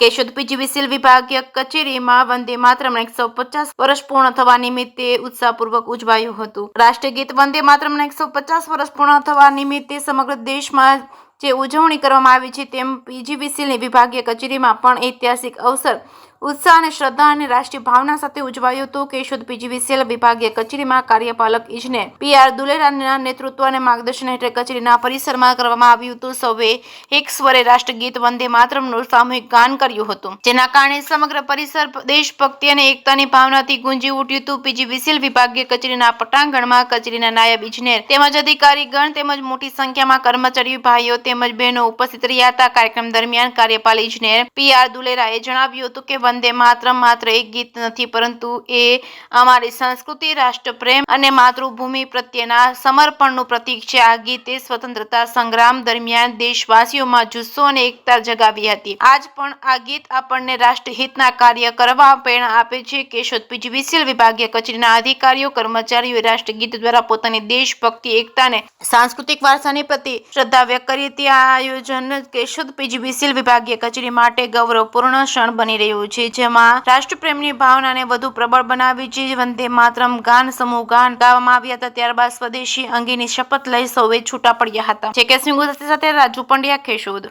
Keshod PGVCL વિભાગીય કચેરીમાં વંદે માતરમ 150 વર્ષ પૂર્ણ થવા નિમિત્તે ઉત્સાહપૂર્વક ઉજવાયું હતું। રાષ્ટ્રીય ગીત વંદે માતરમ 150 વર્ષ પૂર્ણ થવા નિમિત્તે સમગ્ર દેશમાં જે ઉજવણી કરવામાં આવી છે તેમ પીજીવીસીએલની વિભાગીય કચેરીમાં પણ ઐતિહાસિક અવસર ઉત્સાહ અને શ્રદ્ધા અને રાષ્ટ્રીય ભાવના સાથે ઉજવાયું હતું। કેશોદ પીજીવીસીએલ વિભાગીય કચેરીમાં કાર્યપાલક ઇજનેર પીઆર દુલેરાના નેતૃત્વ અને માર્ગદર્શન હેઠળ કચેરીના પરિસરમાં કરવામાં આવ્યું હતું। સૌએ એક સ્વરે રાષ્ટ્રગીત વંદે માતરમનું સામૂહિક ગાન કર્યું હતું, જેના કારણે સમગ્ર પરિસર દેશભક્તિ અને એકતાની ભાવનાથી ગુંજી ઉઠ્યું હતું। પીજીવીસીએલ વિભાગીય કચેરીના પટાંગણમાં કચેરીના નાયબ ઇજનેર તેમજ અધિકારીગણ તેમજ મોટી સંખ્યામાં કર્મચારીઓ ભાઈઓ તેમજ બહેનો ઉપસ્થિત રહ્યા હતા। કાર્યક્રમ દરમિયાન કાર્યપાલક ઇજનેર પીઆર દુલેરાએ જણાવ્યું હતું કે વંદે માતરમ માત્ર એક ગીત નથી, પરંતુ એ અમારી સંસ્કૃતિ, રાષ્ટ્રપ્રેમ અને માતૃભૂમિ પ્રત્યેના સમર્પણનું પ્રતીક છે। આ ગીતે સ્વતંત્રતા સંગ્રામ દરમિયાન દેશવાસીઓમાં જુસ્સો અને એકતા જગાવી હતી। આજ પણ આ ગીત આપણને રાષ્ટ્રહિતના કાર્ય કરવા પ્રેરણા આપે છે। કેશોદ પીજીવીસીએલ વિભાગીય કચેરીના અધિકારીઓ કર્મચારીઓએ રાષ્ટ્રગીત દ્વારા પોતાની દેશભક્તિ, એકતા અને સાંસ્કૃતિક વારસાની પ્રતિ શ્રદ્ધા વ્યક્ત કરી હતી। આ આયોજન કેશોદ પીજીવીસીએલ વિભાગીય કચેરી માટે ગૌરવપૂર્ણ ક્ષણ બની રહ્યું છે, જેમાં રાષ્ટ્રપ્રેમની ભાવનાને વધુ પ્રબળ બનાવી છે। વંદે માતરમ ગાન સમૂહ ગાન ગાવામાં આવ્યા હતા, ત્યારબાદ સ્વદેશી અંગેની શપથ લઈ સૌએ છૂટા પડ્યા હતા। જે કે સિંહ સાથે રાજુ પંડ્યા, કેશોદ।